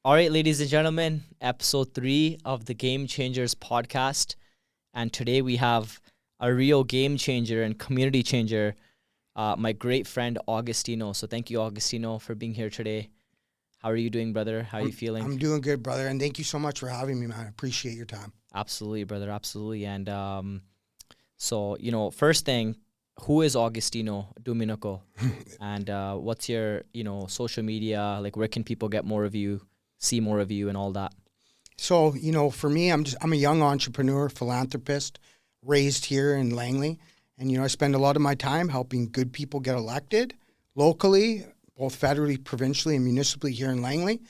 All right, ladies and gentlemen, episode 3 of the Game Changers podcast. And today we have a real game changer and community changer, my great friend Augustino. So thank you, Augustino, for being here today. How are you doing, brother? How are you feeling? I'm doing good, brother. And thank you so much for having me, man. I appreciate your time. Absolutely, brother. Absolutely. And first thing, who is Augustino Duminuco? And what's your, social media? Like, where can people get more of you, see more of you and all that? So, for me, I'm a young entrepreneur, philanthropist, raised here in Langley. And, I spend a lot of my time helping good people get elected locally, both federally, provincially, and municipally here in Langley.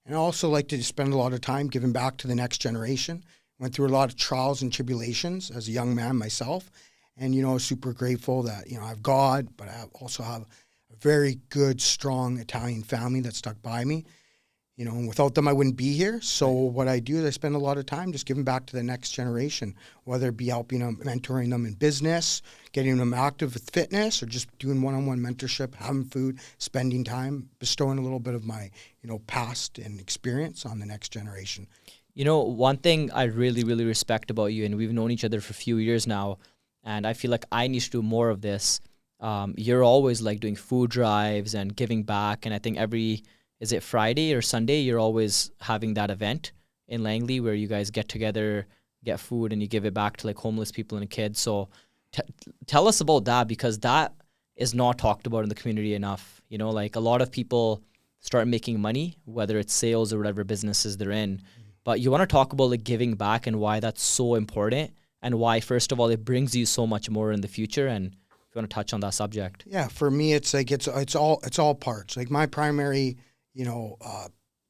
And I also like to spend a lot of time giving back to the next generation. Went through a lot of trials and tribulations as a young man myself. And, super grateful that, I have God, but I also have a very good, strong Italian family that stuck by me. And without them, I wouldn't be here. So what I do is I spend a lot of time just giving back to the next generation, whether it be helping them, mentoring them in business, getting them active with fitness, or just doing one-on-one mentorship, having food, spending time, bestowing a little bit of my, past and experience on the next generation. One thing I really, really respect about you, and we've known each other for a few years now, and I feel like I need to do more of this. You're always like doing food drives and giving back, and I think is it Friday or Sunday, you're always having that event in Langley where you guys get together, get food, and you give it back to like homeless people and kids. So tell us about that, because that is not talked about in the community enough. Like a lot of people start making money, whether it's sales or whatever businesses they're in. But you want to talk about like giving back and why that's so important, and why, first of all, it brings you so much more in the future. And if you want to touch on that subject. Yeah, for me, it's like it's all parts. Like my primary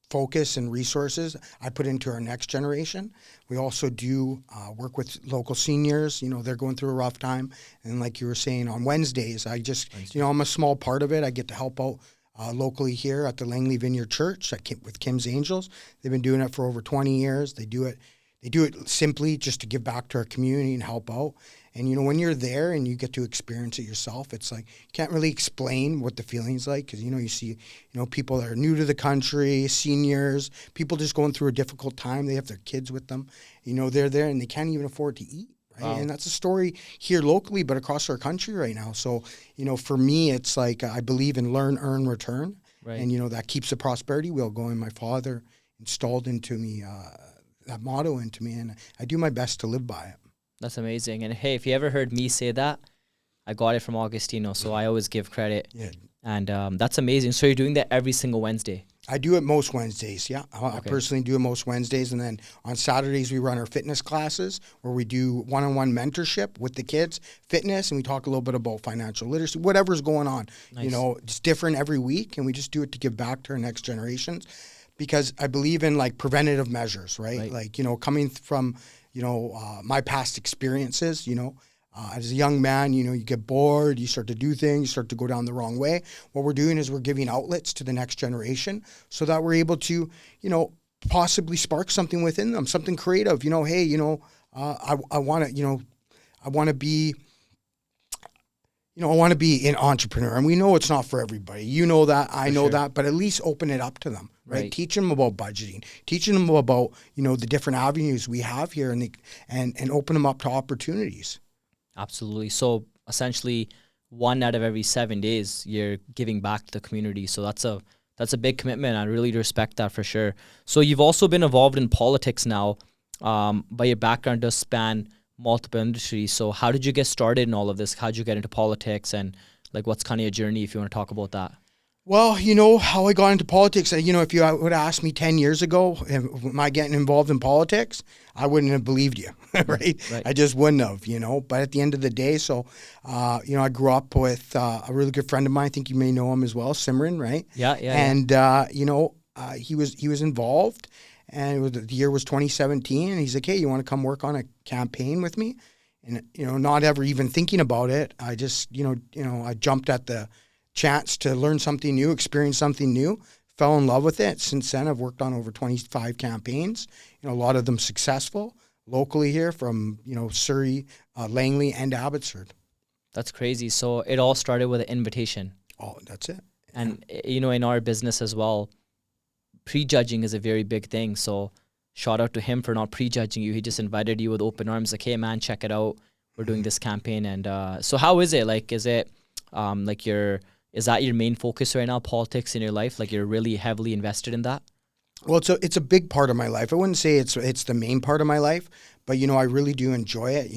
focus and resources I put into our next generation. We also do work with local seniors. They're going through a rough time. And like you were saying, on Wednesdays, I'm a small part of it. I get to help out locally here at the Langley Vineyard Church with Kim's Angels. They've been doing it for over 20 years. They do it simply just to give back to our community and help out. And, when you're there and you get to experience it yourself, it's like you can't really explain what the feeling's like, because, you see, people that are new to the country, seniors, people just going through a difficult time. They have their kids with them. They're there and they can't even afford to eat. Right? Wow. And that's a story here locally, but across our country right now. So, for me, it's like I believe in learn, earn, return. Right. And, that keeps the prosperity wheel going. My father installed into me that motto into me, and I do my best to live by it. That's amazing. And hey, if you ever heard me say that, I got it from Augustino, so I always give credit. Yeah. And that's amazing. So you're doing that every single Wednesday? I do it most Wednesdays, yeah. I personally do it most Wednesdays. And then on Saturdays, we run our fitness classes where we do one-on-one mentorship with the kids, fitness, and we talk a little bit about financial literacy, whatever's going on. Nice. It's different every week, and we just do it to give back to our next generations, because I believe in like preventative measures, right? Like, coming from, my past experiences, as a young man, you get bored, you start to do things, you start to go down the wrong way. What we're doing is we're giving outlets to the next generation so that we're able to, possibly spark something within them, something creative. Hey, I want to be, I want to be an entrepreneur. And we know it's not for everybody. You know that, I know that, but at least open it up to them, right? Teach them about budgeting, teaching them about, the different avenues we have here, and open them up to opportunities. Absolutely. So essentially 1 out of every 7 days you're giving back to the community. So that's a big commitment. I really respect that for sure. So you've also been involved in politics now, but your background does span multiple industries. So how did you get started in all of this? How did you get into politics, and like what's kind of your journey, if you want to talk about that? Well, how I got into politics, if you would have asked me 10 years ago, am I getting involved in politics? I wouldn't have believed you, right? I just wouldn't have, But at the end of the day, I grew up with a really good friend of mine. I think you may know him as well, Simran, right? Yeah. And, he was involved, and the year was 2017, and he's like, hey, you want to come work on a campaign with me? And, not ever even thinking about it, I just, I jumped at the chance to learn something new, experience something new, fell in love with it. Since then, I've worked on over 25 campaigns, a lot of them successful locally here from, Surrey, Langley, and Abbotsford. That's crazy. So it all started with an invitation. Oh, that's it. And, in our business as well, prejudging is a very big thing. So shout out to him for not prejudging you. He just invited you with open arms, like, hey man, check it out. We're doing this campaign. And so how is it? Like, is it is that your main focus right now, politics in your life? Like, you're really heavily invested in that? Well, it's a big part of my life. I wouldn't say it's the main part of my life, but, I really do enjoy it.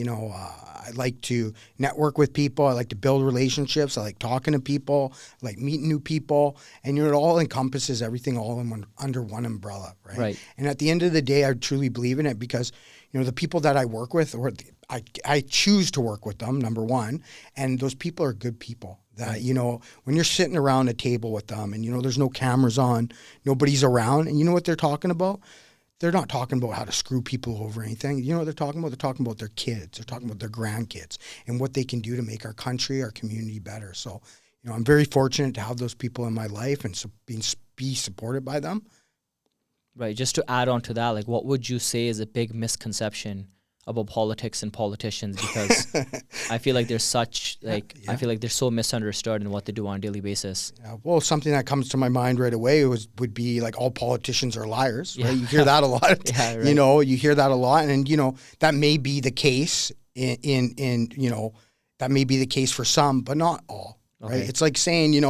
I like to network with people. I like to build relationships. I like talking to people. I like meeting new people. And, it all encompasses everything all under one umbrella, right? Right. And at the end of the day, I truly believe in it because, the people that I work with, I choose to work with them, number one, and those people are good people. That, when you're sitting around a table with them and, there's no cameras on, nobody's around, and you know what they're talking about? They're not talking about how to screw people over or anything. You know what they're talking about? They're talking about their kids. They're talking about their grandkids and what they can do to make our country, our community better. So, I'm very fortunate to have those people in my life and be supported by them. Right. Just to add on to that, like, what would you say is a big misconception about politics and politicians? Because I feel like there's such, like, I feel like they're so misunderstood in what they do on a daily basis. Yeah, well, something that comes to my mind right away would be like all politicians are liars, right? You hear that a lot. Yeah, right. You hear that a lot. And, that may be the case that may be the case for some, but not all, right? Okay. It's like saying,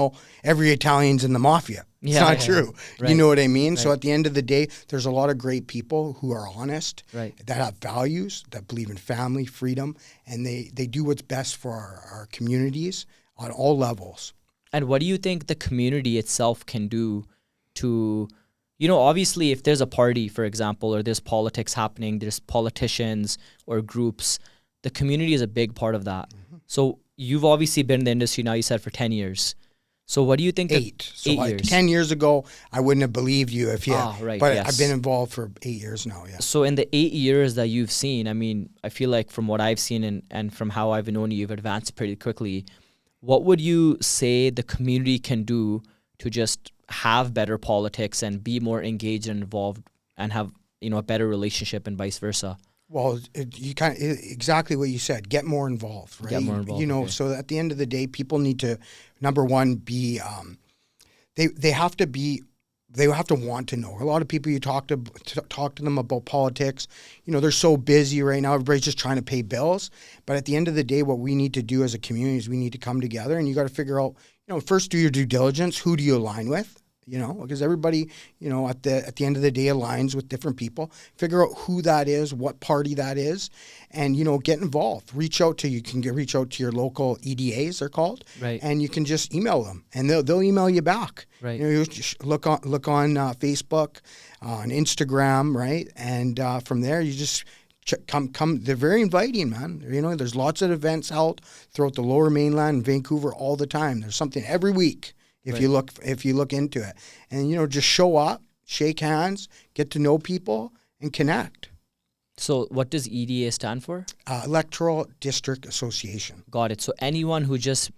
every Italian's in the mafia. It's not true. Right. You know what I mean? Right. So at the end of the day, there's a lot of great people who are honest, Right. that have values, that believe in family, freedom, and they do what's best for our communities on all levels. And what do you think the community itself can do to, obviously if there's a party, for example, or there's politics happening, there's politicians or groups, the community is a big part of that. Mm-hmm. So you've obviously been in the industry now, you said, for 10 years. So what do you think? 8. So 8 years. 10 years ago, I wouldn't have believed you if right, but yes. I've been involved for 8 years now, yeah. So in the 8 years that you've seen, I mean, I feel like from what I've seen and from how I've known you, you've advanced pretty quickly. What would you say the community can do to just have better politics and be more engaged and involved and have, a better relationship and vice versa? Well, exactly what you said. Get more involved, right? Get more involved. Okay. So at the end of the day, people need to, number one, be they have to want to know. A lot of people, you talk to them about politics, they're so busy right now. Everybody's just trying to pay bills. But at the end of the day, what we need to do as a community is we need to come together, and you got to figure out, first do your due diligence. Who do you align with? Because everybody, at the end of the day aligns with different people. Figure out who that is, what party that is, and, get involved. Reach out to your local EDAs, they're called. Right. And you can just email them, and they'll email you back. Right. You just look on Facebook, on Instagram, right? And from there, you just come. They're very inviting, man. There's lots of events held throughout the Lower Mainland and Vancouver all the time. There's something every week. If you look into it, and just show up, shake hands, get to know people, and connect. So what does EDA stand for? Electoral District Association. Got it. So anyone who just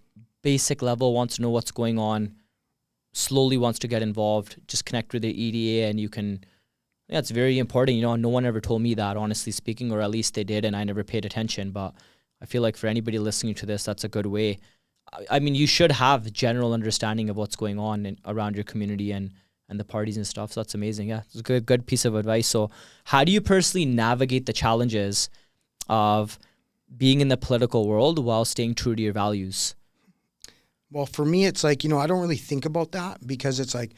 basic level wants to know what's going on, slowly wants to get involved, just connect with the EDA, and you can. Yeah, it's very important. No one ever told me that, honestly speaking, or at least they did, and I never paid attention. But I feel like for anybody listening to this, that's a good way. I mean, you should have general understanding of what's going on around your community and the parties and stuff. So that's amazing. Yeah, it's a good piece of advice. So how do you personally navigate the challenges of being in the political world while staying true to your values? Well, for me, it's like, I don't really think about that because it's like,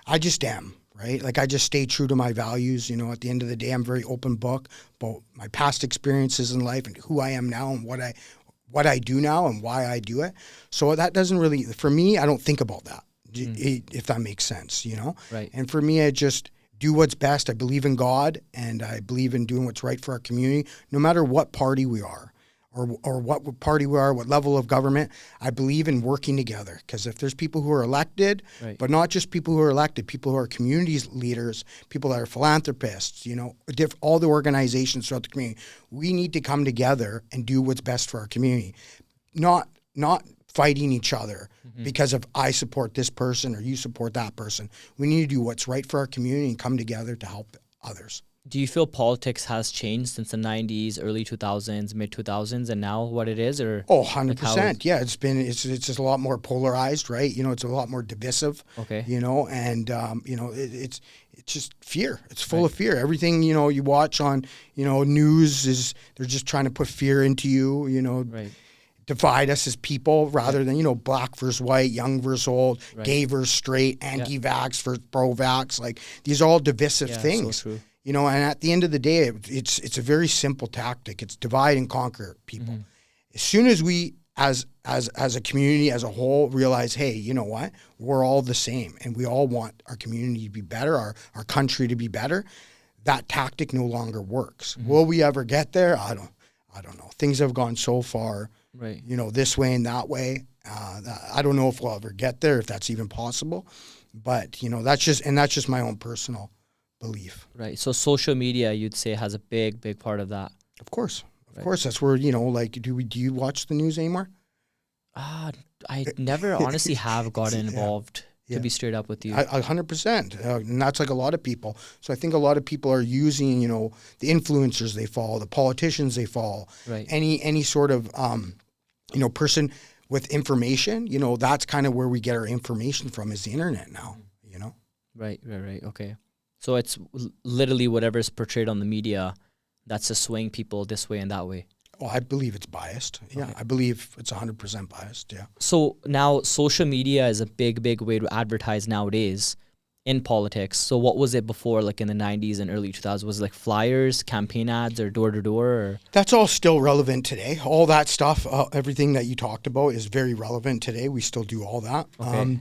I just am, right? Like I just stay true to my values. At the end of the day, I'm very open book about my past experiences in life and who I am now and what I do now and why I do it. So that doesn't really, for me, I don't think about that, if that makes sense, Right. And for me, I just do what's best. I believe in God and I believe in doing what's right for our community, no matter what party we are or what party we are, what level of government. I believe in working together because if there's people who are elected, Right. but not just people who are elected, people who are community leaders, people that are philanthropists, all the organizations throughout the community, we need to come together and do what's best for our community, not fighting each other because of I support this person or you support that person. We need to do what's right for our community and come together to help others. do you feel politics has changed since the 90s, early 2000s, mid 2000s, and now what it is? Or Oh, like how 100%. Yeah, it's just a lot more polarized, right? It's a lot more divisive, okay, and it's just fear. It's full right, of fear. Everything, you watch on, news is they're just trying to put fear into you, right, divide us as people rather than, black versus white, young versus old, right. gay versus straight, Yeah, anti-vax versus pro-vax. Like these are all divisive yeah, so things, true. and at the end of the day, it's a very simple tactic. It's divide and conquer people. Mm-hmm. As soon as we, as a community as a whole, realize, hey, you know what, we're all the same, and we all want our community to be better, our country to be better. That tactic no longer works. Mm-hmm. Will we ever get there? I don't know. Things have gone so far, Right. this way and that way. I don't know if we'll ever get there, if that's even possible. But that's just my own personal belief. Right. So social media, you'd say, has a big, big part of that. Of course, Right. that's where like do you watch the news anymore? I never honestly have gotten Yeah. involved, Yeah. to be straight up with you. 100%, and that's like a lot of people. So I think a lot of people are using the influencers they follow, the politicians they follow, Right. any sort of person with information. That's kind of where we get our information from, is the internet now. Right. Okay. So it's literally whatever's portrayed on the media that's to swing people this way and that way. Oh, I believe it's biased. Yeah, Okay. I believe it's 100% biased. Yeah. So now social media is a big, big way to advertise nowadays in politics. So what was it before, like in the 90s and early 2000s? Was it like flyers, campaign ads, or door to door? Or That's all still relevant today. All that stuff, everything that you talked about is very relevant today. We still do all that. Okay.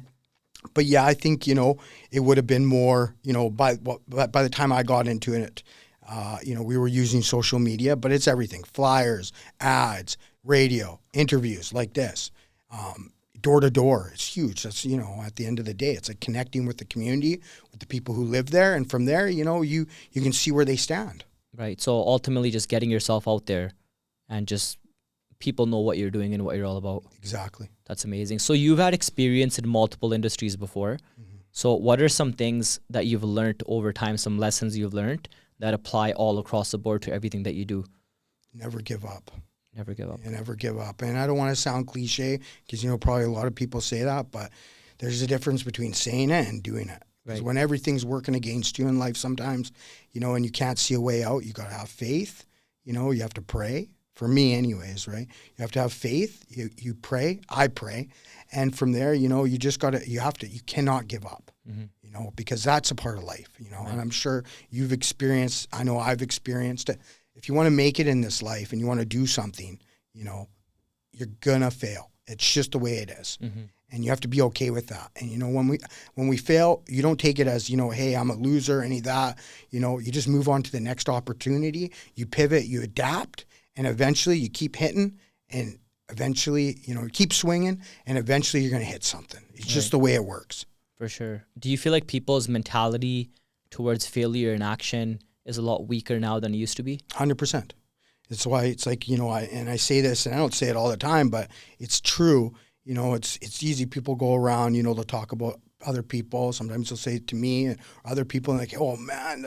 But yeah, I think, it would have been more, by the time I got into it, we were using social media, but it's everything: flyers, ads, radio, interviews like this, door to door. It's huge. That's, at the end of the day, it's like connecting with the community, with the people who live there. And from there, you can see where they stand. Right. So ultimately just getting yourself out there and just people know what you're doing and what you're all about. Exactly. That's amazing. So you've had experience in multiple industries before. Mm-hmm. So what are some things that you've learned over time, some lessons you've learned that apply all across the board to everything that you do? Never give up. Never give up. And never give up. And I don't want to sound cliche because, probably a lot of people say that, but there's a difference between saying it and doing it. Because Right. when everything's working against you in life sometimes, and you can't see a way out, you got to have faith. You have to pray. For me anyways, right? You have to have faith. You pray. I pray. And from there, you just got to, you cannot give up, because that's a part of life, Right. And I'm sure you've experienced, I know I've experienced it. If you want to make it in this life and you want to do something, you're going to fail. It's just the way it is. Mm-hmm. And you have to be okay with that. And, when we fail, you don't take it as, hey, I'm a loser, any of that. You just move on to the next opportunity. You pivot, you adapt, and eventually you keep hitting, and eventually, keep swinging, and eventually you're going to hit something. It's just the way it works. For sure. Do you feel like people's mentality towards failure and action is a lot weaker now than it used to be? 100%. It's why it's like, I say this, and I don't say it all the time, but it's true. It's easy. People go around, they'll talk about other people. Sometimes they'll say it to me and other people, and like, oh man,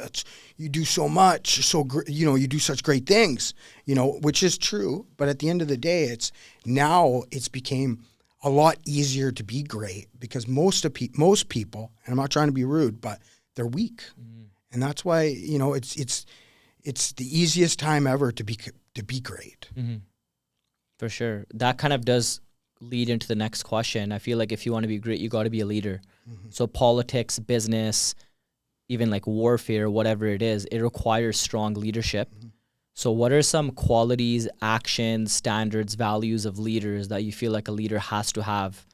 you do so much, so you do such great things, which is true. But at the end of the day, it's became a lot easier to be great because most people, and I'm not trying to be rude, but they're weak, and that's why it's the easiest time ever to be great. Mm-hmm. For sure. That kind of does lead into the next question. I feel like if you want to be great, you got to be a leader. Mm-hmm. So politics, business, even like warfare, whatever it is, it requires strong leadership. Mm-hmm. So what are some qualities, actions, standards, values of leaders that you feel like a leader has to have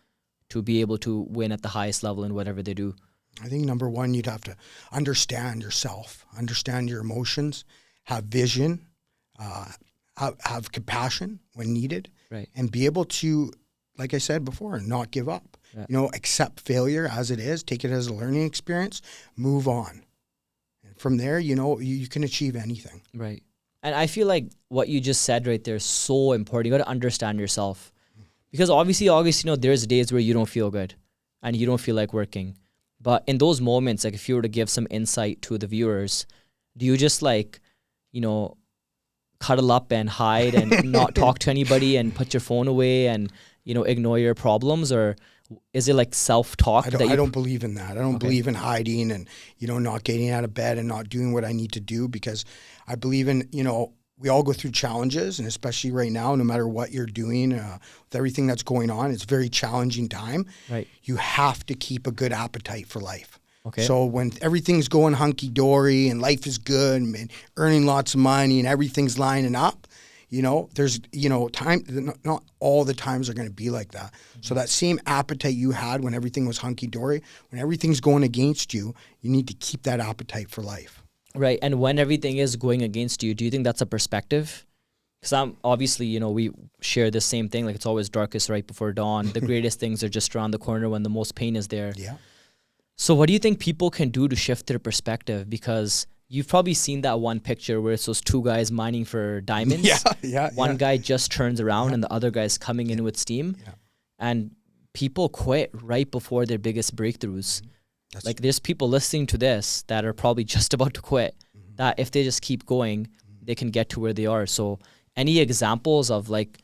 to be able to win at the highest level in whatever they do? I think number one, you'd have to understand yourself, understand your emotions, have vision, have compassion when needed, right, and be able to, like I said before, not give up. Yeah. Accept failure as it is, take it as a learning experience, move on. And from there, you can achieve anything. Right. And I feel like what you just said right there is so important. You got to understand yourself. Because obviously, Augustino, there's days where you don't feel good and you don't feel like working. But in those moments, like if you were to give some insight to the viewers, do you just like, you know, cuddle up and hide and not talk to anybody and put your phone away and, you know, ignore your problems? Or is it like self-talk? I don't believe in that. I don't believe in hiding and, you know, not getting out of bed and not doing what I need to do, because I believe in, you know, we all go through challenges, and especially right now, no matter what you're doing, with everything that's going on, it's a very challenging time. Right. You have to keep a good appetite for life. Okay. So when everything's going hunky-dory and life is good and earning lots of money and everything's lining up, you know, there's, you know, time, not all the times are going to be like that. So that same appetite you had when everything was hunky-dory, when everything's going against you, you need to keep that appetite for life. Right. And when everything is going against you, do you think that's a perspective? Because I'm obviously, you know, we share the same thing. Like, it's always darkest right before dawn. The greatest things are just around the corner when the most pain is there. Yeah. So what do you think people can do to shift their perspective? Because you've probably seen that one picture where it's those two guys mining for diamonds. One guy just turns around and the other guy's coming in with steam. Yeah. And people quit right before their biggest breakthroughs. That's like, there's people listening to this that are probably just about to quit, that if they just keep going, they can get to where they are. So any examples of like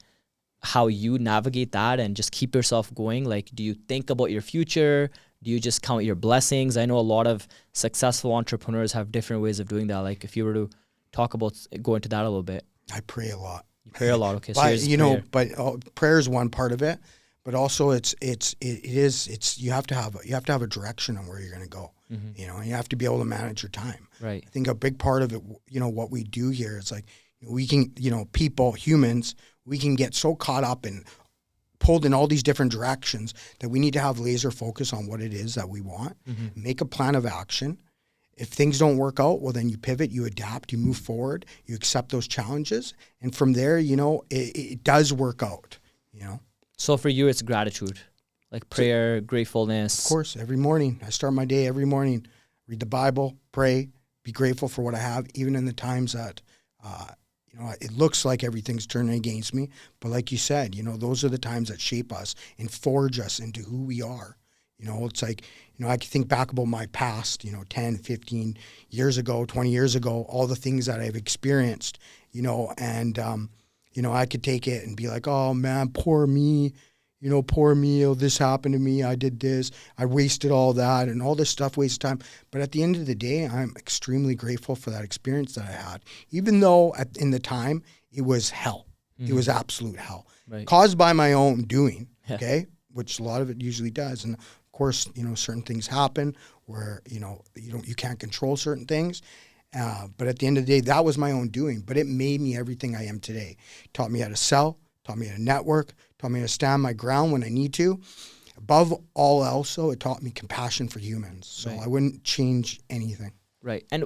how you navigate that and just keep yourself going? Like, do you think about your future? Do you just count your blessings? I know a lot of successful entrepreneurs have different ways of doing that. Like, if you were to talk about, go into that a little bit. I pray a lot. You pray a lot. Okay. So But, you know, but prayer is one part of it, but also you have to have a direction on where you're going to go, you know, and you have to be able to manage your time. Right. I think a big part of it, you know, what we do here is like, we can, you know, humans, we can get so caught up and pulled in all these different directions that we need to have laser focus on what it is that we want, make a plan of action. If things don't work out, well, then you pivot, you adapt, you move forward, you accept those challenges. And from there, you know, it does work out, you know. So for you, it's gratitude, like prayer, gratefulness. Of course, every morning. I start my day every morning, read the Bible, pray, be grateful for what I have, even in the times that, you know, it looks like everything's turning against me. But like you said, you know, those are the times that shape us and forge us into who we are. You know, it's like, you know, I can think back about my past, you know, 10, 15 years ago, 20 years ago, all the things that I've experienced, you know, and, you know, I could take it and be like, oh, man, poor me, you know, poor me, oh, this happened to me, I did this, I wasted all that, and all this stuff wasted time. But at the end of the day, I'm extremely grateful for that experience that I had, even though in the time, it was hell. It was absolute hell. Right. Caused by my own doing, okay, which a lot of it usually does. And of course, you know, certain things happen where, you know, you can't control certain things. But at the end of the day, that was my own doing. But it made me everything I am today. Taught me how to sell, taught me how to network, taught me how to stand my ground when I need to. Above all else, though, it taught me compassion for humans. So I wouldn't change anything. Right. And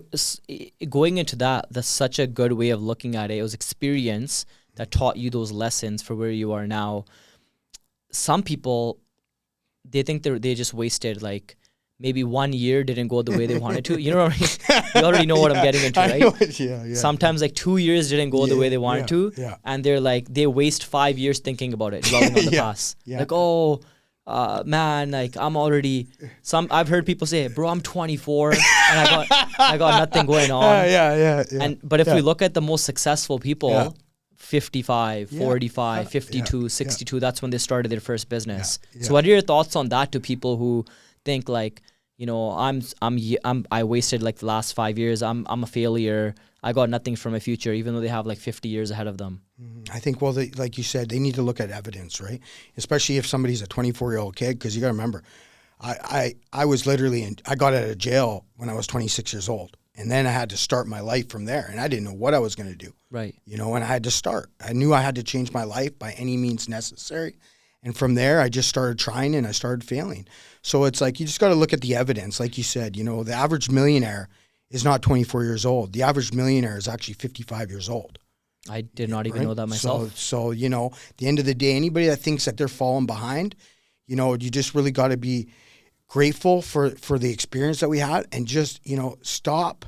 going into that, that's such a good way of looking at it. It was experience that taught you those lessons for where you are now. Some people, they think they just wasted like maybe 1 year didn't go the way they wanted to. You know what I mean? You already know what I'm getting into, right? Yeah. Sometimes like 2 years didn't go the way they wanted to. Yeah. And they're like, they waste 5 years thinking about it, dwelling on the past. Yeah. Like, oh, man, like I've heard people say, bro, I'm 24 and I got nothing going on. Yeah. But if we look at the most successful people, 55, 45, Yeah. 52, 62, that's when they started their first business. Yeah. So what are your thoughts on that to people who think like, you know, I wasted like the last 5 years. I'm a failure. I got nothing from my future, even though they have like 50 years ahead of them. I think, well, like you said, they need to look at evidence, right? Especially if somebody's a 24-year-old kid, because you got to remember, I was literally I got out of jail when I was 26 years old. And then I had to start my life from there. And I didn't know what I was going to do. Right. You know, and I had to start. I knew I had to change my life by any means necessary. And from there, I just started trying and I started failing. So it's like, you just got to look at the evidence. Like you said, you know, the average millionaire is not 24 years old. The average millionaire is actually 55 years old. I did not even know that myself. So, you know, at the end of the day, anybody that thinks that they're falling behind, you know, you just really got to be grateful for the experience that we had and just, you know, stop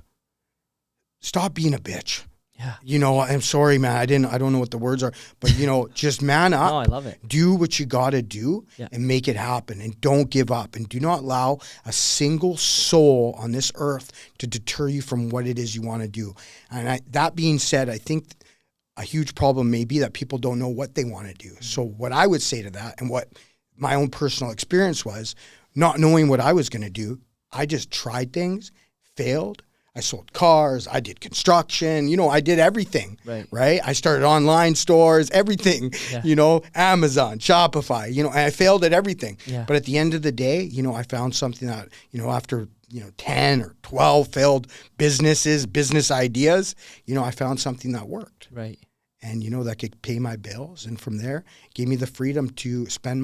being a bitch. Yeah. You know, I'm sorry, man. I don't know what the words are, but you know, just man up. No, I love it. Do what you got to do Yeah. and make it happen, and don't give up, and do not allow a single soul on this earth to deter you from what it is you want to do. And that being said, I think a huge problem may be that people don't know what they want to do. So what I would say to that, and what my own personal experience was, not knowing what I was going to do, I just tried things, failed. I sold cars. I did construction. You know, I did everything. Right. I started online stores, everything. Yeah. You know, Amazon, Shopify. You know, and I failed at everything. Yeah. But at the end of the day, you know, I found something that, you know, after 10 or 12 failed business ideas, you know, I found something that worked. Right. And you know, that could pay my bills, and from there, gave me the freedom to spend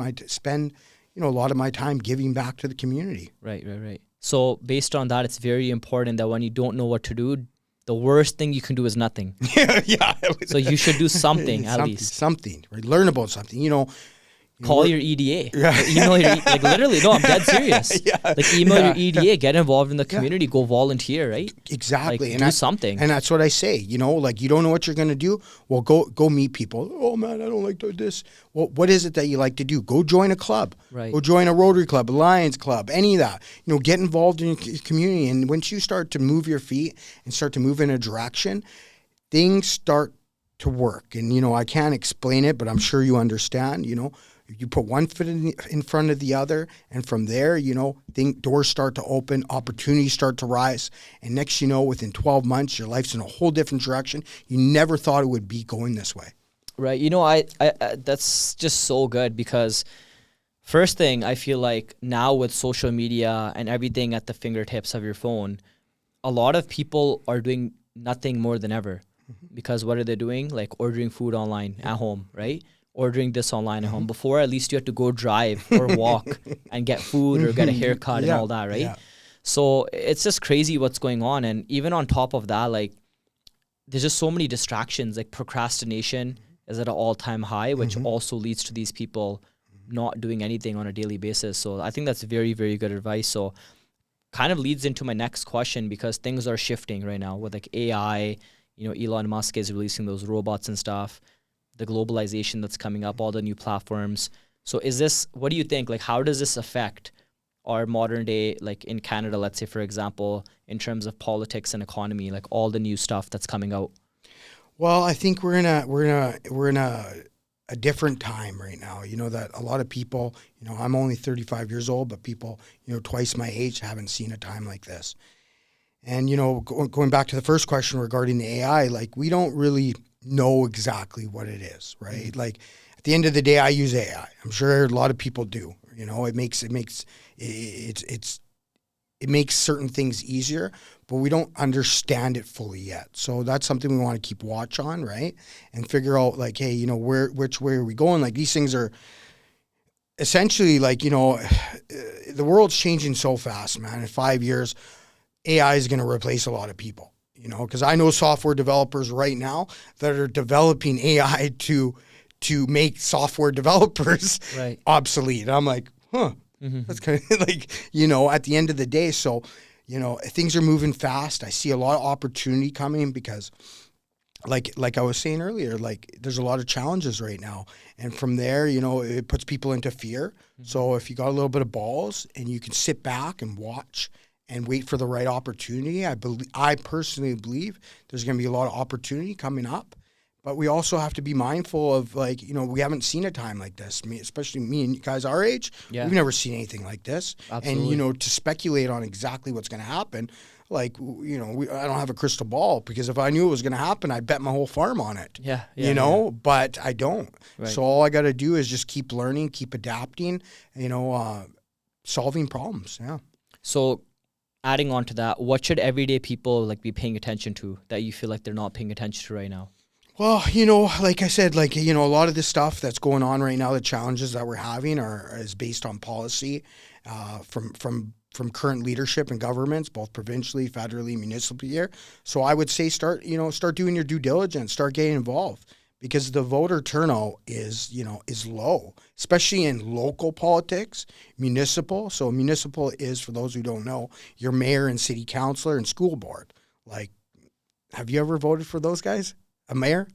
you know, a lot of my time giving back to the community. Right. So based on that, it's very important that when you don't know what to do, the worst thing you can do is nothing. Yeah. So you should do something at least. Something, right? Learn about something, you know. Call your EDA. Like, email your, like literally, no, I'm dead serious. Yeah. Like email your EDA, get involved in the community, go volunteer, right? Exactly. Like, do something. And that's what I say, you know, like, you don't know what you're going to do. Well, go meet people. Oh man, I don't like to do this. Well, what is it that you like to do? Go join a club. Right. Go join a Rotary Club, a Lions Club, any of that. You know, get involved in your community. And once you start to move your feet and start to move in a direction, things start to work. And, you know, I can't explain it, but I'm sure you understand, you know. You put one foot in front of the other, and from there, you know, doors start to open, opportunities start to rise, and next you know, within 12 months, your life's in a whole different direction. You never thought it would be going this way. Right. You know, I that's just so good, because first thing, I feel like now with social media and everything at the fingertips of your phone, a lot of people are doing nothing more than ever. Because what are they doing? Like ordering food online at home, right? Ordering this online at home. Before, at least you had to go drive or walk and get food or get a haircut and all that, right? Yeah. So it's just crazy what's going on. And even on top of that, like, there's just so many distractions. Like procrastination is at an all-time high, which also leads to these people not doing anything on a daily basis. So I think that's very, very good advice. So kind of leads into my next question, because things are shifting right now with like AI. You know, Elon Musk is releasing those robots and stuff, the globalization that's coming up, all the new platforms. So what do you think, like, how does this affect our modern day, like in Canada, let's say, for example, in terms of politics and economy, like all the new stuff that's coming out? Well, I think we're in a different time right now. You know, that a lot of people, you know, I'm only 35 years old, but people, you know, twice my age haven't seen a time like this. And, you know, going back to the first question regarding the AI, like, we don't really know exactly what it is, right? Mm-hmm. Like, at the end of the day, I use AI. I'm sure a lot of people do. You know, it makes certain things easier, but we don't understand it fully yet. So that's something we want to keep watch on, right? And figure out, like, hey, you know, which way are we going? Like, these things are essentially, like, you know, the world's changing so fast, man. In 5 years, AI is going to replace a lot of people. You know, because I know software developers right now that are developing AI to make software developers obsolete. And I'm like, that's kind of like, you know, at the end of the day. So, you know, things are moving fast. I see a lot of opportunity coming because, like I was saying earlier, like, there's a lot of challenges right now. And from there, you know, it puts people into fear. So if you got a little bit of balls and you can sit back and watch and wait for the right opportunity, I personally believe there's going to be a lot of opportunity coming up. But we also have to be mindful of, like, you know, we haven't seen a time like this. Especially me and you guys our age, we've never seen anything like this. Absolutely. And, you know, to speculate on exactly what's going to happen, like, you know, I don't have a crystal ball, because if I knew it was going to happen, I'd bet my whole farm on it. You know, but I don't. Right. So all I got to do is just keep learning, keep adapting, you know, solving problems. Yeah. So adding on to that, what should everyday people, like, be paying attention to that you feel like they're not paying attention to right now? Well, you know, like I said, like, you know, a lot of this stuff that's going on right now, the challenges that we're having is based on policy from current leadership and governments, both provincially, federally, municipally here. So I would say start doing your due diligence, start getting involved, because the voter turnout is low, especially in local politics, municipal. So municipal is, for those who don't know, your mayor and city councilor and school board. Like, Have you ever voted for those guys? A mayor?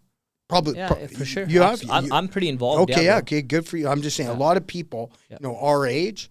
Probably. Yeah, for sure. You have? I'm pretty involved. Okay, yeah, yeah, bro. okay, good for you. I'm just saying, Yeah. a lot of people, Yeah. our age,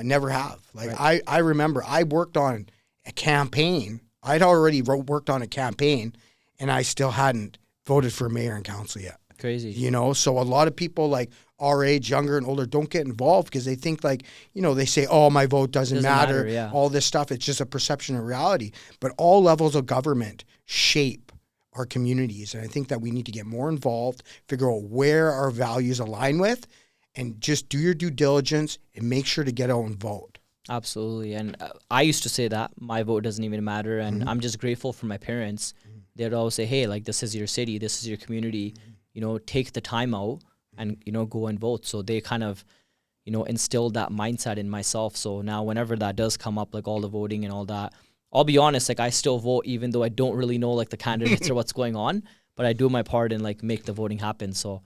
never have. Like, Right. I remember I worked on a campaign. I'd already worked on a campaign, and I still hadn't voted for mayor and council yet. Crazy. So a lot of people like our age, younger and older, don't get involved because they think like, they say, oh, my vote doesn't matter, yeah. all this stuff. It's just a perception of reality. But all levels of government shape our communities. And I think that we need to get more involved, figure out where our values align with, and just do your due diligence and make sure to get out and vote. Absolutely. And I used to say that my vote doesn't even matter. And I'm just grateful for my parents. They'd always say, hey, like, this is your city, this is your community, take the time out and, go and vote. So they kind of, instilled that mindset in myself. So now whenever that does come up, like all the voting and all that, I'll be honest, like I still vote even though I don't really know like the candidates or what's going on, but I do my part and like make the voting happen. So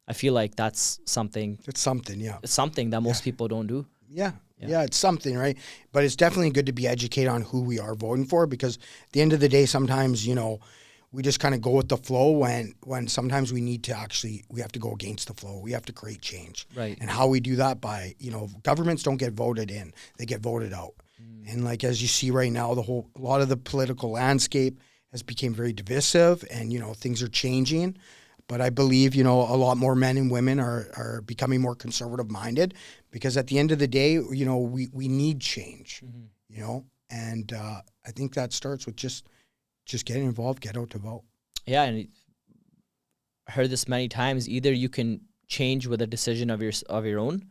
I feel like that's something. It's something, yeah. It's something that most people don't do. Yeah, it's something, right? But it's definitely good to be educated on who we are voting for because at the end of the day, sometimes, we just kind of go with the flow when sometimes we need to we have to go against the flow. We have to create change. Right. And how we do that by, governments don't get voted in. They get voted out. And like, as you see right now, a lot of the political landscape has become very divisive and, things are changing. But I believe, a lot more men and women are becoming more conservative minded because at the end of the day, we need change, and I think that starts with just getting involved, get out to vote. Yeah. And I heard this many times, either you can change with a decision of your own,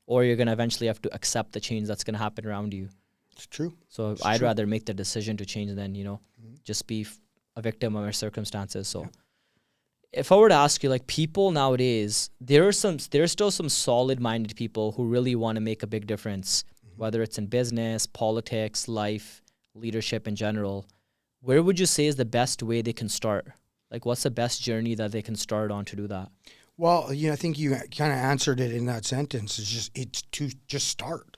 or you're going to eventually have to accept the change that's going to happen around you. It's true. So I'd rather make the decision to change than, just be a victim of our circumstances. So if I were to ask you, like, people nowadays, there's still some solid-minded people who really want to make a big difference, whether it's in business, politics, life, leadership in general. Where would you say is the best way they can start? Like, what's the best journey that they can start on to do that? Well, I think you kind of answered it in that sentence. It's to just start.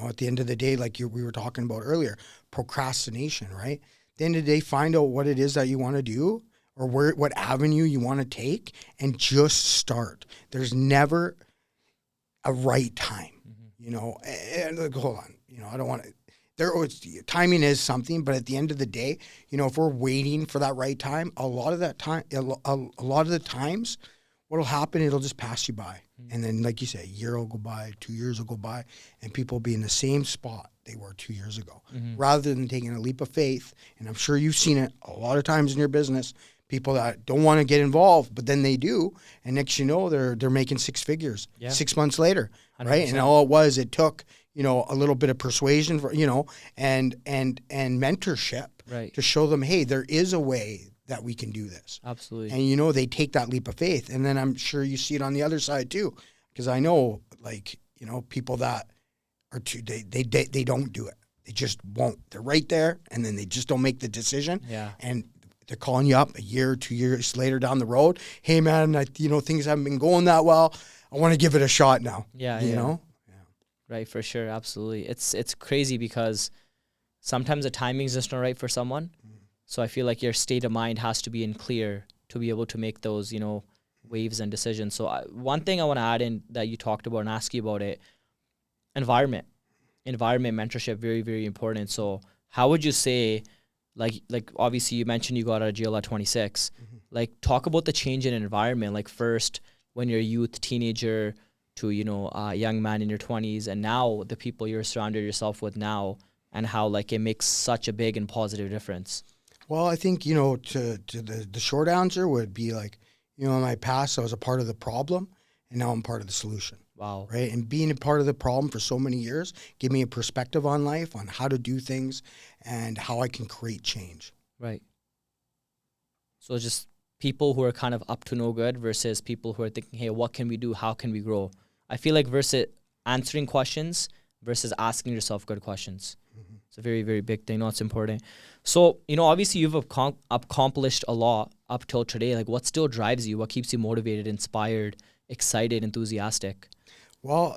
At the end of the day, like we were talking about earlier, procrastination, right? At the end of the day, find out what it is that you want to do or what avenue you want to take and just start. There's never a right time, and like, hold on, I don't want to, timing is something, but at the end of the day, if we're waiting for that right time, a lot of the times, what'll happen, it'll just pass you by. And then, like you say, a year will go by, 2 years will go by, and people will be in the same spot they were 2 years ago. Rather than taking a leap of faith, and I'm sure you've seen it a lot of times in your business, people that don't want to get involved, but then they do, and next you know, they're making six figures 6 months later, 100%. Right? And all it took, a little bit of persuasion, for, and mentorship to show them, hey, there is a way that we can do this. Absolutely. And, they take that leap of faith. And then I'm sure you see it on the other side too, because I know, like, people that are they don't do it. They just won't. They're right there, and then they just don't make the decision. Yeah. And they're calling you up a year, 2 years later down the road. Hey, man, things haven't been going that well. I want to give it a shot now. Yeah. Yeah. Right, for sure. Absolutely. It's crazy because sometimes the timing is just not right for someone. So I feel like your state of mind has to be in clear to be able to make those, waves and decisions. So one thing I want to add in that you talked about and ask you about it, environment mentorship, very, very important. So how would you say, like obviously you mentioned you got out of jail at 26, like talk about the change in environment, like first when you're a youth, teenager to, a young man in your 20s, and now the people you're surrounded yourself with now, and how like it makes such a big and positive difference. Well, I think, to the short answer would be like, in my past, I was a part of the problem, and now I'm part of the solution. Wow. Right? And being a part of the problem for so many years gave me a perspective on life, on how to do things, and how I can create change. Right. So just people who are kind of up to no good versus people who are thinking, hey, what can we do? How can we grow? I feel like versus answering questions versus asking yourself good questions. It's a very, very big thing. No, it's important. So, obviously you've accomplished a lot up till today. Like, what still drives you? What keeps you motivated, inspired, excited, enthusiastic? Well,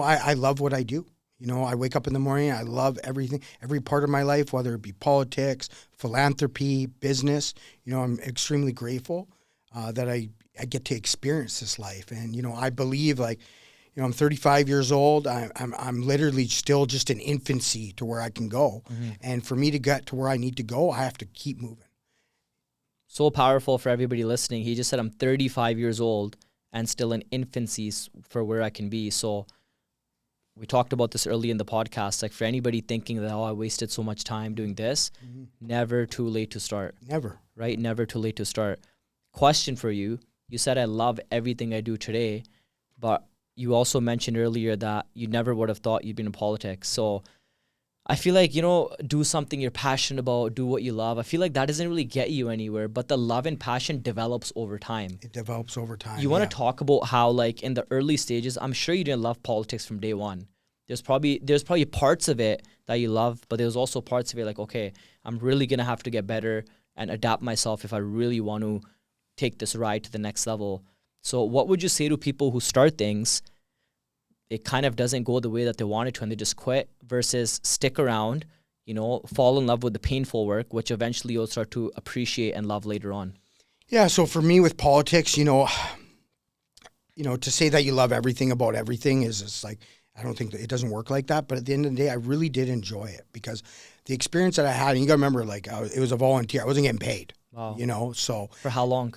I love what I do. You know, I wake up in the morning, I love everything, every part of my life, whether it be politics, philanthropy, business. You know, I'm extremely grateful that I get to experience this life. And, you know, I believe like, you know, I'm 35 years old. I'm literally still just in infancy to where I can go. And for me to get to where I need to go, I have to keep moving. So powerful for everybody listening. He just said, I'm 35 years old and still in infancy for where I can be. So we talked about this early in the podcast. Like for anybody thinking that, oh, I wasted so much time doing this, never too late to start. Never. Right? Never too late to start. Question for you. You said, I love everything I do today, but you also mentioned earlier that you never would have thought you'd been in politics. So I feel like, you know, do something you're passionate about, do what you love. I feel like that doesn't really get you anywhere, but the love and passion develops over time. It develops over time. You want to talk about how, like, in the early stages, I'm sure you didn't love politics from day one. There's probably parts of it that you love, but there's also parts of it like, okay, I'm really going to have to get better and adapt myself if I really want to take this ride to the next level. So what would you say to people who start things, it kind of doesn't go the way that they wanted to and they just quit, versus stick around, you know, fall in love with the painful work, which eventually you'll start to appreciate and love later on? Yeah, so for me with politics, you know, to say that you love everything about everything is just like, I don't think that it doesn't work like that. But at the end of the day, I really did enjoy it because the experience that I had, and you got to remember, like, it was a volunteer. I wasn't getting paid. Wow. You know, so. For how long?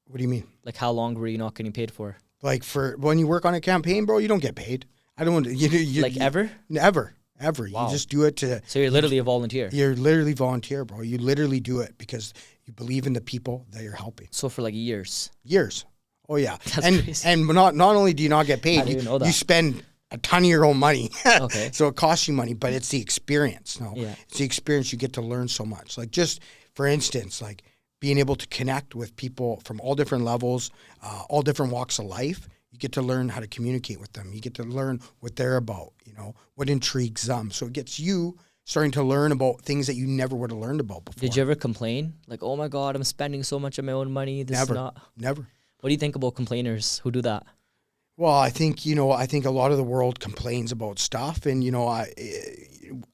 What do you mean? Like, how long were you not getting paid for? Like, for when you work on a campaign, bro, you don't get paid. I don't want to. Like, ever? Never. Wow. You just do it to. So you're literally a volunteer. You're literally volunteer, bro. You literally do it because you believe in the people that you're helping. So for like years. Years. Oh yeah. That's crazy. And not only do you not get paid, you spend a ton of your own money. Okay. So it costs you money, but it's the experience. No. Yeah. It's the experience. You get to learn so much. Like, just for instance, like being able to connect with people from all different levels, all different walks of life. You get to learn how to communicate with them. You get to learn what they're about, you know, what intrigues them. So it gets you starting to learn about things that you never would have learned about before. Did you ever complain? Like, oh my God, I'm spending so much of my own money. Never. What do you think about complainers who do that? Well, I think a lot of the world complains about stuff, and, you know, I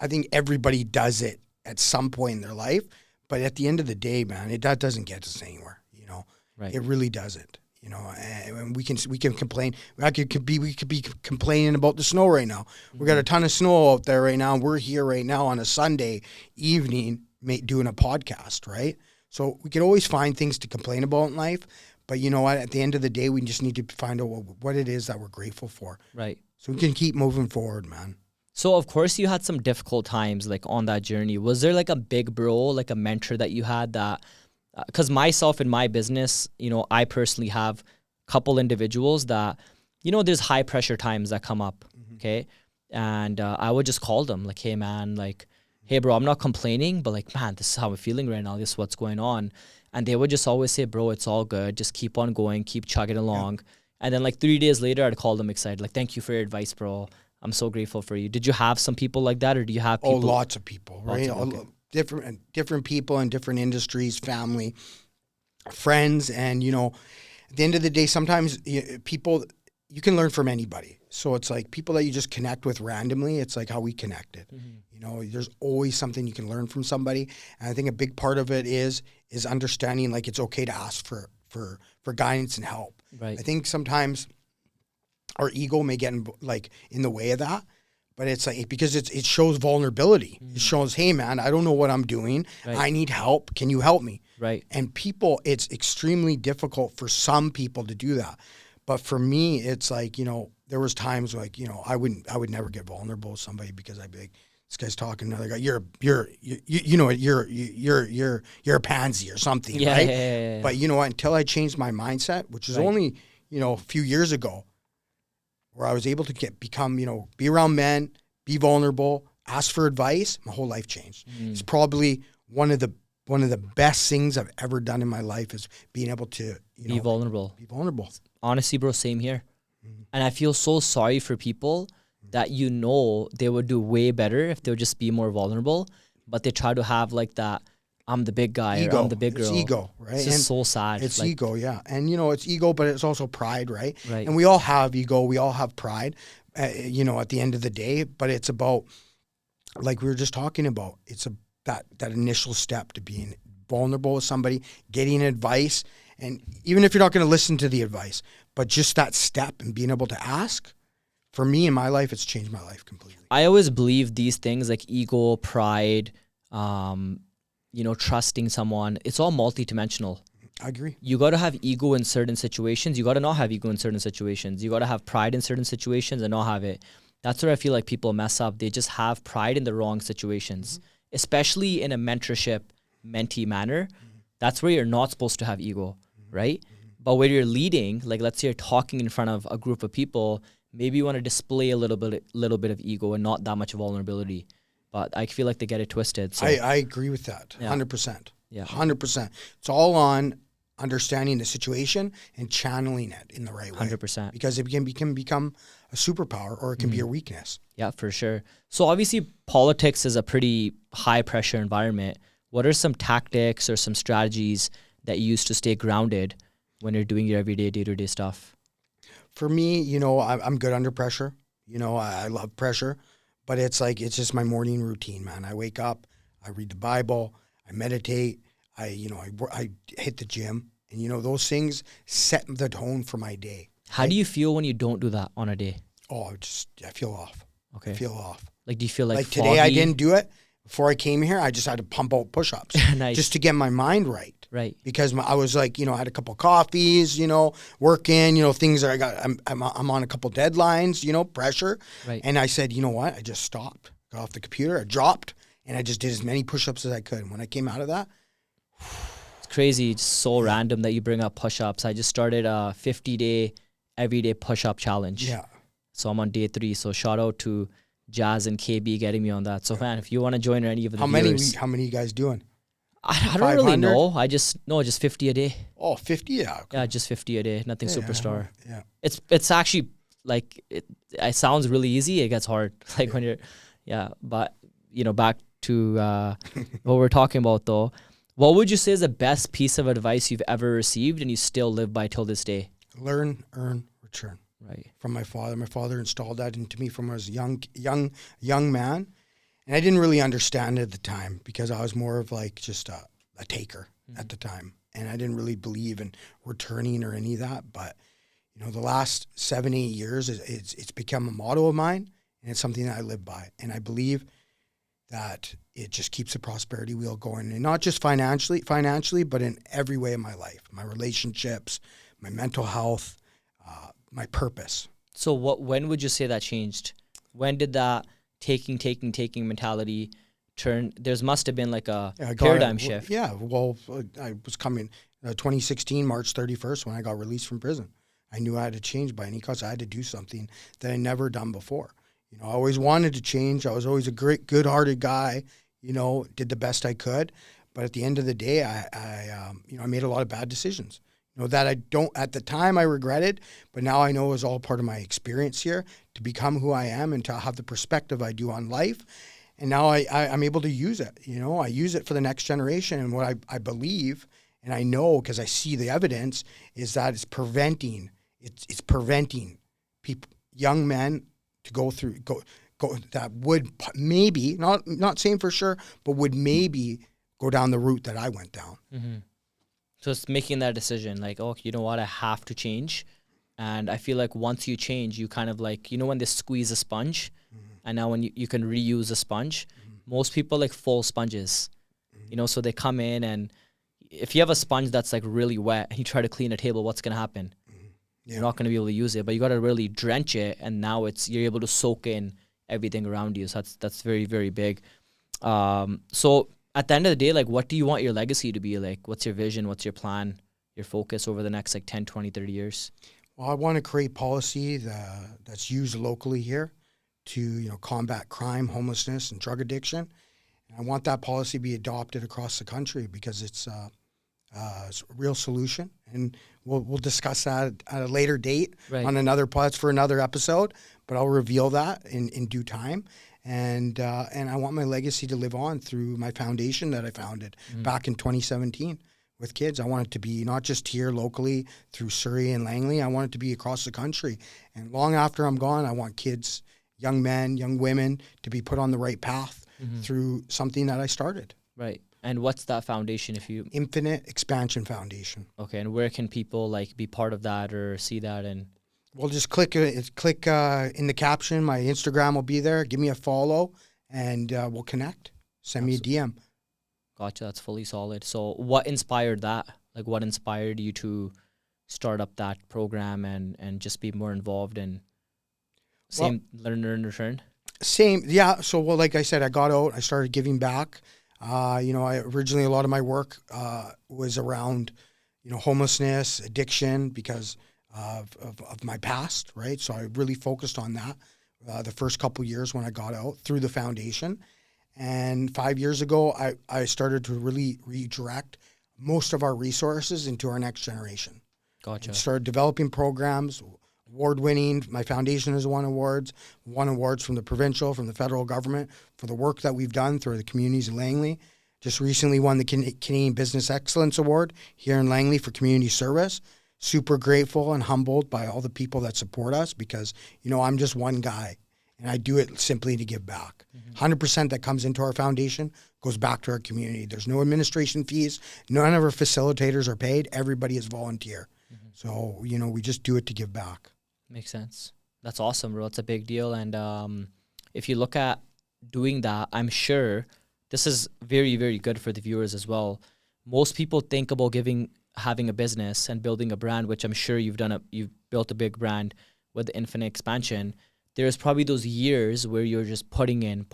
think everybody does it at some point in their life. But at the end of the day, man, that doesn't get us anywhere, you know. Right. It really doesn't. You know, and we can complain. We could be complaining about the snow right now. Mm-hmm. We got a ton of snow out there right now, and we're here right now on a Sunday evening doing a podcast, right? So we can always find things to complain about in life, but you know what? At the end of the day, we just need to find out what it is that we're grateful for. Right. So we can keep moving forward, man. So, of course, you had some difficult times, like, on that journey. Was there, like, a big bro, like a mentor that you had that... Because myself in my business, you know, I personally have a couple individuals that, you know, there's high pressure times that come up, okay? And I would just call them like, hey, man, like, hey, bro, I'm not complaining, but like, man, this is how I'm feeling right now. This is what's going on. And they would just always say, bro, it's all good. Just keep on going, keep chugging along. Yeah. And then like 3 days later, I'd call them excited, like, thank you for your advice, bro. I'm so grateful for you. Did you have some people like that, or do you have people? Oh, lots of people, right? Different people in different industries, family, friends, and, you know, at the end of the day, sometimes people, you can learn from anybody. So it's like people that you just connect with randomly. It's like how we connected. Mm-hmm. You know, there's always something you can learn from somebody, and I think a big part of it is understanding like it's okay to ask for guidance and help. Right. I think sometimes our ego may get in the way of that. But it's like, because it shows vulnerability. Mm. It shows, hey, man, I don't know what I'm doing. Right. I need help. Can you help me? Right. And people, it's extremely difficult for some people to do that. But for me, it's like, you know, there was times like, you know, I would never get vulnerable with somebody because I'd be like, this guy's talking to another guy. You're a pansy or something, yeah, right? Yeah. But you know what? Until I changed my mindset, which is only, you know, a few years ago, where I was able to become, you know, be around men, be vulnerable, ask for advice, my whole life changed. Mm. It's probably one of the best things I've ever done in my life is being able to, be vulnerable. Be vulnerable. Honestly, bro, same here. Mm. And I feel so sorry for people that, you know, they would do way better if they would just be more vulnerable, but they try to have like that, I'm the big guy, ego. Or I'm the big girl. It's ego, right? It's just so sad. It's ego, yeah. And, you know, it's ego, but it's also pride, right? Right. And we all have ego. We all have pride. you know, at the end of the day. But it's about, like we were just talking about, it's that initial step to being vulnerable with somebody, getting advice. And even if you're not going to listen to the advice, but just that step and being able to ask, for me in my life, it's changed my life completely. I always believe these things like ego, pride, trusting someone, it's all multidimensional. I agree. You got to have ego in certain situations. You got to not have ego in certain situations. You got to have pride in certain situations and not have it. That's where I feel like people mess up. They just have pride in the wrong situations, especially in a mentorship, mentee manner. That's where you're not supposed to have ego, right? But when you're leading, like let's say you're talking in front of a group of people, maybe you want to display a little bit of ego and not that much vulnerability. But I feel like they get it twisted. So I agree with that, 100%. Yeah. 100%. It's all on understanding the situation and channeling it in the right way. 100%. Because it can become a superpower or it can be a weakness. Yeah, for sure. So obviously politics is a pretty high pressure environment. What are some tactics or some strategies that you use to stay grounded when you're doing your everyday, day-to-day stuff? For me, you know, I'm good under pressure. You know, I love pressure, but it's just my morning routine, man. I wake up, I read the Bible, I meditate, I hit the gym, and you know, those things set the tone for my day. How do you feel when you don't do that on a day? Oh, I feel off. Okay. I feel off. Like, do you feel like today I foggy? didn't do it. Before I came here, I just had to pump out push-ups Nice. just to get my mind right. Right. Because I was like, you know, I had a couple coffees, you know, working, you know, things that I'm on a couple deadlines, you know, pressure. Right. And I said, you know what? I just stopped, got off the computer, I dropped, and I just did as many push-ups as I could. And when I came out of that, It's crazy. It's so random that you bring up push-ups. I just started a 50-day everyday push-up challenge. yeah. So I'm on day 3. So shout out to Jazz and KB getting me on that. So man, if you want to join any of the viewers, How many you guys doing? I don't really 500? know. Just 50 a day. Oh, 50? Yeah. Okay. Yeah, just 50 a day. Nothing superstar. Yeah. It's actually like it sounds really easy. It gets hard. Like when you're, but you know, back to what we're talking about though. What would you say is the best piece of advice you've ever received and you still live by till this day? Learn, earn, return. Right. From my father. My father installed that into me from when I was a young man. And I didn't really understand it at the time because I was more of like just a taker at the time. And I didn't really believe in returning or any of that. But, you know, the last 7-8 years, it's become a motto of mine. And it's something that I live by. And I believe that it just keeps the prosperity wheel going. And not just financially, but in every way of my life. My relationships, my mental health, my purpose. So when would you say that changed? When did that taking mentality turn? Must have been like a paradigm shift. Yeah, well, I was coming 2016, March 31st, when I got released from prison. I knew I had to change by any cost. I had to do something that I never done before. You know, I always wanted to change. I was always a great, good-hearted guy. You know, did the best I could. But at the end of the day, I made a lot of bad decisions. You know, that I don't, at the time I regretted, but now I know it was all part of my experience here to become who I am and to have the perspective I do on life. And now I'm able to use it. You know, I use it for the next generation. And what I believe, and I know because I see the evidence, is that it's preventing people, young men, to go that would maybe, not saying for sure, but would maybe go down the route that I went down. Mm-hmm. So it's making that decision like, oh, you know what, I have to change. And I feel like once you change, you kind of like, you know, when they squeeze a sponge and now when you can reuse a sponge, most people like full sponges, you know, so they come in and if you have a sponge that's like really wet and you try to clean a table, what's going to happen? You're not going to be able to use it, but you got to really drench it. And now you're able to soak in everything around you. So that's very, very big. So at the end of the day, like, what do you want your legacy to be like? What's your vision? What's your plan, your focus over the next like 10, 20, 30 years? Well, I want to create policy that's used locally here to, you know, combat crime, homelessness, and drug addiction. And I want that policy to be adopted across the country because it's a real solution. And we'll discuss that at a later date on another pod for another episode, but I'll reveal that in due time. And I want my legacy to live on through my foundation that I founded back in 2017 with kids. I want it to be not just here locally through Surrey and Langley. I want it to be across the country. And long after I'm gone, I want kids, young men, young women to be put on the right path through something that I started. Right. And what's that foundation Infinite Expansion Foundation. Okay. And where can people like be part of that or see that? And well, just click in the caption. My Instagram will be there. Give me a follow and we'll connect. Send me a DM. Gotcha. That's fully solid. So what inspired that? Like what inspired you to start up that program and just be more involved in learner in return? Same. Yeah. So, well, like I said, I got out, I started giving back. Originally a lot of my work was around, homelessness, addiction because of my past, right? So I really focused on that the first couple years when I got out through the foundation. And 5 years ago, I started to really redirect most of our resources into our next generation. Gotcha. And started developing programs, award-winning. My foundation has won awards from the provincial, from the federal government for the work that we've done through the communities in Langley. Just recently won the Canadian Business Excellence Award here in Langley for community service. Super grateful and humbled by all the people that support us because, I'm just one guy. And I do it simply to give back. 100% that comes into our foundation goes back to our community. There's no administration fees. None of our facilitators are paid. Everybody is volunteer. So, we just do it to give back. Makes sense. That's awesome, bro. It's a big deal. And if you look at doing that, I'm sure this is very, very good for the viewers as well. Most people think about having a business and building a brand, which I'm sure you've built a big brand with the Infinite Expansion. There's probably those years where you're just putting in,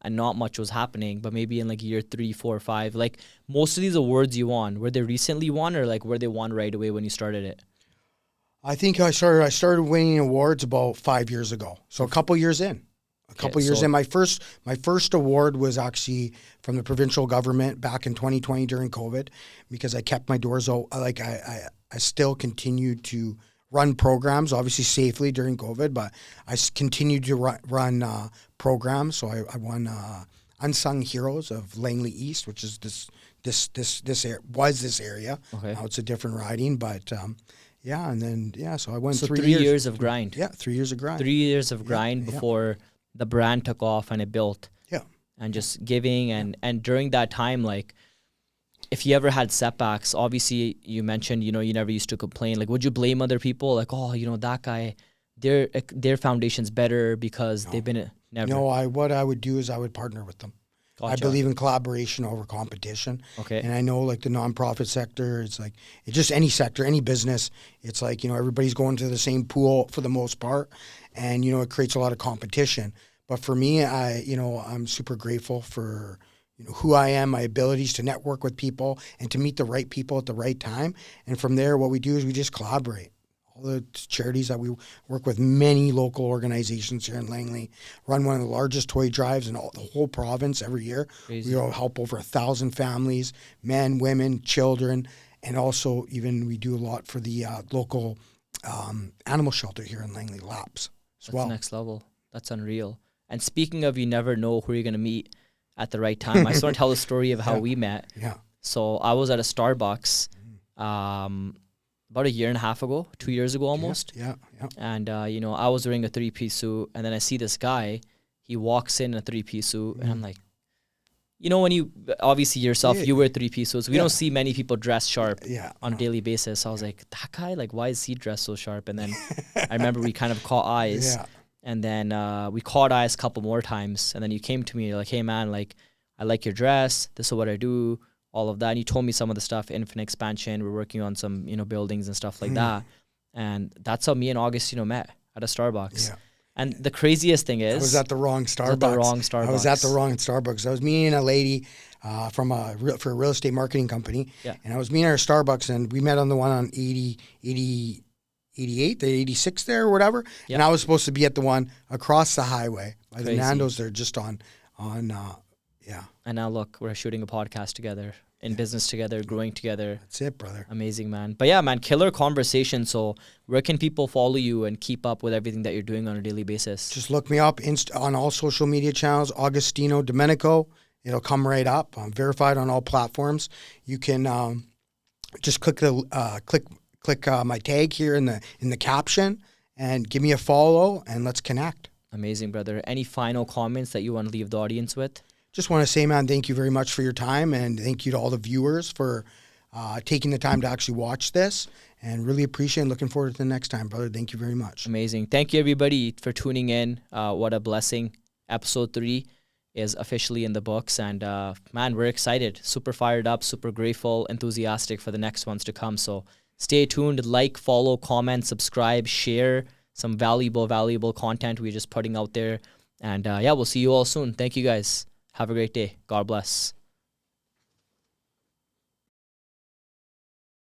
and not much was happening. But maybe in like year 3, 4, 5, like most of these awards you won, were they recently won or like were they won right away when you started it? I think I started winning awards about 5 years ago. So a couple years in. In. My first award was actually from the provincial government back in 2020 during COVID because I kept my doors open. Like I still continued to run programs, obviously safely during COVID, but I continued to run programs. So I won Unsung Heroes of Langley East, which is this area. Okay. Now it's a different riding, but so I went so 3 years of grind. Yeah, 3 years of grind. 3 years of grind before the brand took off and it built. Yeah. And just giving and during that time, like, if you ever had setbacks, obviously you mentioned, you never used to complain. Like, would you blame other people? Like, oh, that guy, their foundation's better because they've been never. No, what I would do is I would partner with them. Gotcha. I believe in collaboration over competition. Okay. And I know like the nonprofit sector, it's just any sector, any business. It's like, everybody's going to the same pool for the most part. And, it creates a lot of competition. But for me, I'm super grateful for who I am, my abilities to network with people and to meet the right people at the right time. And from there, what we do is we just collaborate. All the charities that we work with, many local organizations here in Langley, run one of the largest toy drives in the whole province every year. Crazy. We help over 1,000 families, men, women, children, and also even we do a lot for the local animal shelter here in Langley, LAPS as well. That's next level. That's unreal. And speaking of, you never know who you're going to meet at the right time. I just want to tell the story of how we met. Yeah. So I was at a Starbucks about a year and a half ago, 2 years ago almost. Yeah. And, I was wearing a 3-piece suit. And then I see this guy. He walks in a 3-piece suit. And I'm like, when you, obviously yourself, you wear 3-piece suits. We don't see many people dress sharp on a daily basis. So I was like, that guy, like, why is he dressed so sharp? And then I remember we kind of caught eyes. Yeah. And then we caught eyes a couple more times. And then you came to me, you're like, hey, man, like, I like your dress. This is what I do, all of that. And you told me some of the stuff, Infinite Expansion. We're working on some, buildings and stuff like that. And that's how me and Augustino met at a Starbucks. Yeah. And the craziest thing is... I was at the wrong Starbucks. I was at the wrong Starbucks. I was meeting a lady for a real estate marketing company. Yeah. And I was meeting her at Starbucks, and we met on the one on 88, the 86 there or whatever. Yep. And I was supposed to be at the one across the highway by the Nando's there just on. And now look, we're shooting a podcast together, in business together, growing together. That's it, brother. Amazing, man. But yeah, man, killer conversation. So where can people follow you and keep up with everything that you're doing on a daily basis? Just look me up on all social media channels, Augustino Duminuco, It'll come right up. I'm verified on all platforms. You can just click my tag here in the caption and give me a follow, and let's connect. Amazing, brother. Any final comments that you want to leave the audience with? Just want to say, man, thank you very much for your time, and thank you to all the viewers for taking the time to actually watch this, and really appreciate and looking forward to the next time, brother. Thank you very much. Amazing. Thank you, everybody, for tuning in. What a blessing. Episode 3 is officially in the books, and man, we're excited, super fired up, super grateful, enthusiastic for the next ones to come. So stay tuned, like, follow, comment, subscribe, share some valuable content we're just putting out there. And we'll see you all soon. Thank you, guys. Have a great day. God bless.